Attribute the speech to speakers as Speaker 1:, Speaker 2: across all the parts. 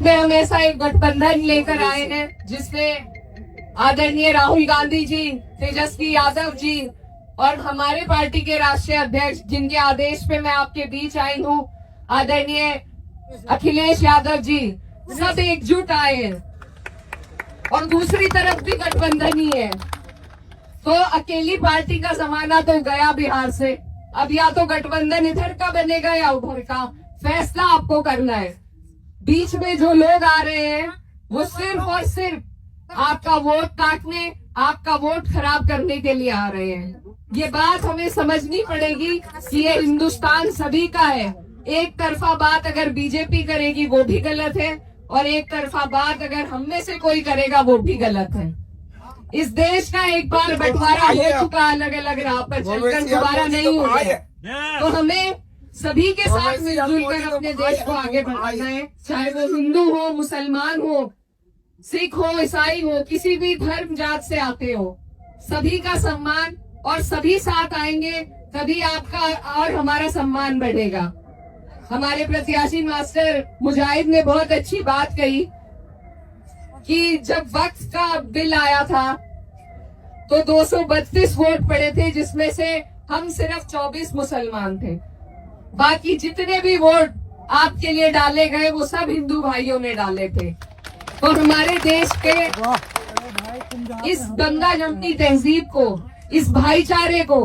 Speaker 1: में हम ऐसा एक गठबंधन लेकर आए हैं जिसमें आदरणीय राहुल गांधी जी, तेजस्वी यादव जी और हमारे पार्टी के राष्ट्रीय अध्यक्ष, जिनके आदेश पे मैं आपके बीच आई हूँ, आदरणीय अखिलेश यादव जी, सब एकजुट आए हैं। और दूसरी तरफ भी गठबंधन ही है। तो अकेली पार्टी का जमाना तो गया बिहार से। अब या तो गठबंधन इधर का बनेगा या उधर का, फैसला आपको करना है। बीच में जो लोग आ रहे हैं वो सिर्फ और सिर्फ आपका वोट काटने, आपका वोट खराब करने के लिए आ रहे हैं। ये बात हमें समझनी पड़ेगी कि ये हिंदुस्तान सभी का है। एक तरफा बात अगर बीजेपी करेगी वो भी गलत है, और एक तरफा बात अगर हम में से कोई करेगा वो भी गलत है। इस देश का एक बार बंटवारा हो चुका, अलग अलग राह पर चलकर दोबारा नहीं होगा। तो हमें सभी के साथ मिलजुल कर अपने देश को आगे बढ़ाना है। चाहे वो हिंदू हो, मुसलमान हो, सिख हो, ईसाई हो, किसी भी धर्म जात से आते हो, सभी का सम्मान, और सभी साथ आएंगे तभी आपका और हमारा सम्मान बढ़ेगा। हमारे प्रत्याशी मास्टर मुजाहिद ने बहुत अच्छी बात कही कि जब वक्फ का बिल आया था तो 232 वोट पड़े थे, जिसमें से हम सिर्फ 24 मुसलमान थे। बाकी जितने भी वोट आपके लिए डाले गए वो सब हिंदू भाइयों ने डाले थे। और हमारे देश के इस गंगा जमती तहजीब को, इस भाईचारे को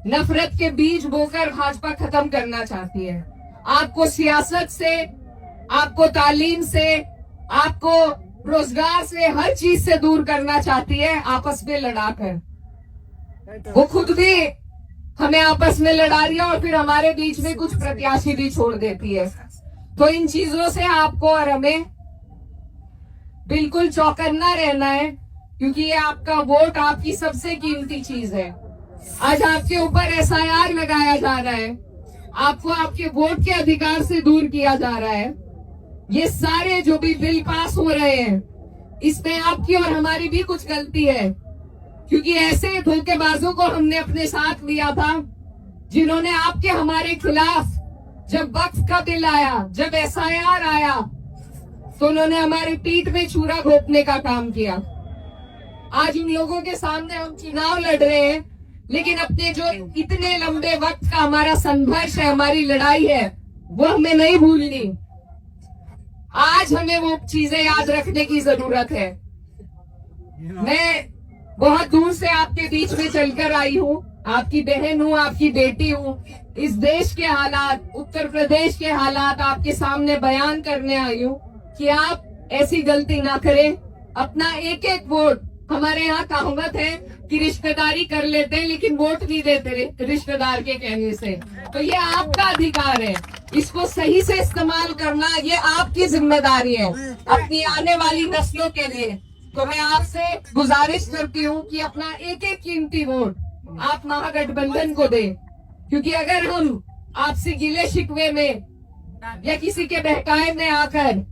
Speaker 1: नफरत के बीज बोकर भाजपा खत्म करना चाहती है। आपको सियासत से, आपको तालीम से, आपको रोजगार से, हर चीज से दूर करना चाहती है, आपस में लड़ाकर। वो खुद भी हमें आपस में लड़ा रही है और फिर हमारे बीच में कुछ प्रत्याशी भी छोड़ देती है। तो इन चीजों से आपको और हमें बिल्कुल चौकन्ना रहना है, क्योंकि ये आपका वोट आपकी सबसे कीमती चीज है। आज आपके ऊपर SIR लगाया जा रहा है, आपको आपके वोट के अधिकार से दूर किया जा रहा है। ये सारे जो भी बिल पास हो रहे हैं, इसमें आपकी और हमारी भी कुछ गलती है, क्योंकि ऐसे धोखेबाजों को हमने अपने साथ लिया था जिन्होंने आपके हमारे खिलाफ, जब वक्फ का बिल आया, जब SIR आया, तो उन्होंने हमारी पीठ में छुरा घोंपने का काम किया। आज उन लोगों के सामने हम चुनाव लड़ रहे हैं, लेकिन अपने जो इतने लंबे वक्त का हमारा संघर्ष है, हमारी लड़ाई है, वो हमें नहीं भूलनी। आज हमें वो चीजें याद रखने की जरूरत है। मैं बहुत दूर से आपके बीच में चलकर आई हूँ, आपकी बहन हूँ, आपकी बेटी हूँ। इस देश के हालात, उत्तर प्रदेश के हालात आपके सामने बयान करने आई हूँ कि आप ऐसी गलती ना करें। अपना एक एक वोट, हमारे यहाँ कहावत है कि रिश्तेदारी कर लेते हैं लेकिन वोट नहीं देते रिश्तेदार के कहने से। तो ये आपका अधिकार है, इसको सही से इस्तेमाल करना ये आपकी जिम्मेदारी है अपनी आने वाली नस्लों के लिए। तो मैं आपसे गुजारिश करती हूँ कि अपना एक एक कीमती वोट आप महागठबंधन को दें, क्योंकि अगर हम आपसे गिले शिकवे में या किसी के बहकाए में आकर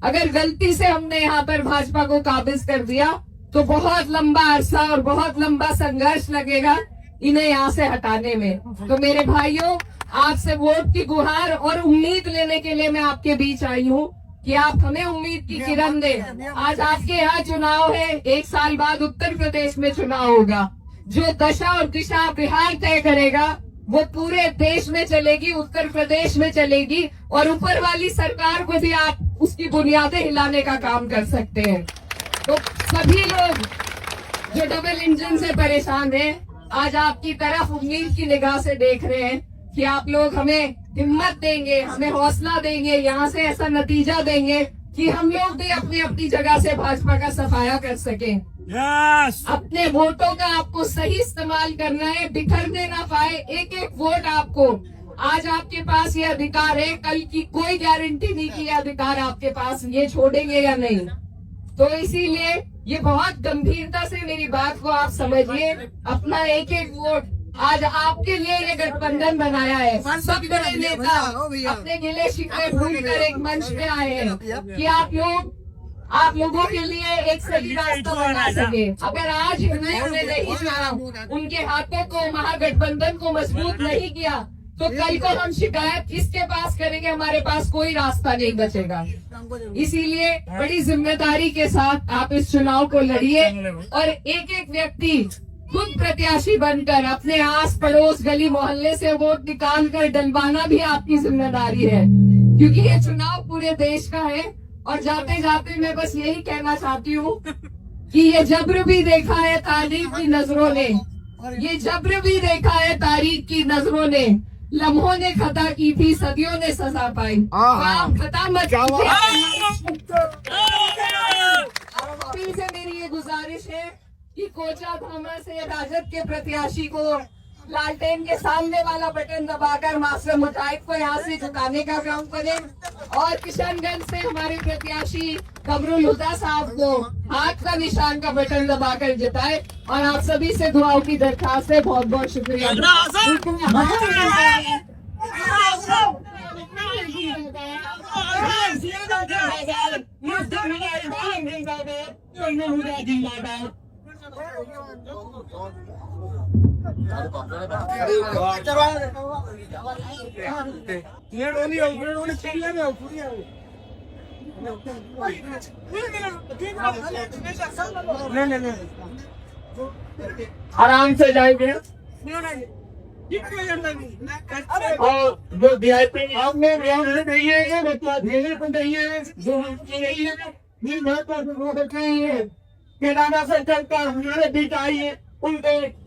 Speaker 1: अगर गलती से हमने यहाँ पर भाजपा को काबिज कर दिया तो बहुत लंबा अरसा और बहुत लंबा संघर्ष लगेगा इन्हें यहाँ से हटाने में। तो मेरे भाइयों, आपसे वोट की गुहार और उम्मीद लेने के लिए मैं आपके बीच आई हूँ कि आप हमें उम्मीद की किरण दें। आज आपके यहाँ चुनाव है, 1 साल बाद उत्तर प्रदेश में चुनाव होगा। जो दशा और दिशा बिहार तय करेगा वो पूरे देश में चलेगी, उत्तर प्रदेश में चलेगी, और ऊपर वाली सरकार को भी आप उसकी बुनियादें हिलाने का काम कर सकते हैं। तो सभी लोग जो डबल इंजन से परेशान हैं, आज आपकी तरफ उम्मीद की निगाह से देख रहे हैं कि आप लोग हमें हिम्मत देंगे, हमें हौसला देंगे, यहाँ से ऐसा नतीजा देंगे कि हम लोग भी अपनी अपनी जगह से भाजपा का सफाया कर सकें। अपने वोटों का आपको सही इस्तेमाल करना है, बिखरने ना पाए एक एक वोट आपको। आज आपके पास ये अधिकार है, कल की कोई गारंटी नहीं कि ये अधिकार आपके पास ये छोड़ेंगे या नहीं। तो इसीलिए ये बहुत गंभीरता से मेरी बात को आप समझिए। अपना एक एक वोट आज आपके लिए ये गठबंधन बनाया है। सब बड़े नेता अपने गिले शिकवे भूलकर एक मंच पे आए हैं कि आप लोगों के लिए एक सही रास्ता बना सके। अगर आज उन्होंने नहीं चुना, उनके हाथों को, महागठबंधन को मजबूत नहीं किया, तो कल को हम शिकायत किसके पास करेंगे? हमारे पास कोई रास्ता नहीं बचेगा। इसीलिए बड़ी जिम्मेदारी के साथ आप इस चुनाव को लड़िए और एक एक व्यक्ति खुद प्रत्याशी बनकर अपने आस पड़ोस गली मोहल्ले से वोट निकाल कर डलवाना भी आपकी जिम्मेदारी है, क्योंकि ये चुनाव पूरे देश का है। और जाते जाते मैं बस यही कहना चाहती हूँ कि ये जब्र भी देखा है तारीख की नजरों ने, ये जब्र भी देखा है तारीख की नजरों ने, लम्हों ने खता की थी, सदियों ने सजा पाई। तो आप खता मत कीजिए। से मेरी ये गुजारिश है कि कोचा धामा से राजद के प्रत्याशी को लालटेन के सामने वाला बटन दबाकर मास्टर मुजाहिद को यहाँ से झुकाने का काम करें और किशनगंज से हमारे प्रत्याशी कमरुल हुदा साहब को हाथ का निशान का बटन दबाकर जिताए। और आप सभी से दुआओं की दरखास्त है। बहुत बहुत शुक्रिया।
Speaker 2: आराम से जाएंगे और जो वीआईपी आपने धीरे से चाहिए किराना सेंटर का हमारे बीच आइए उनके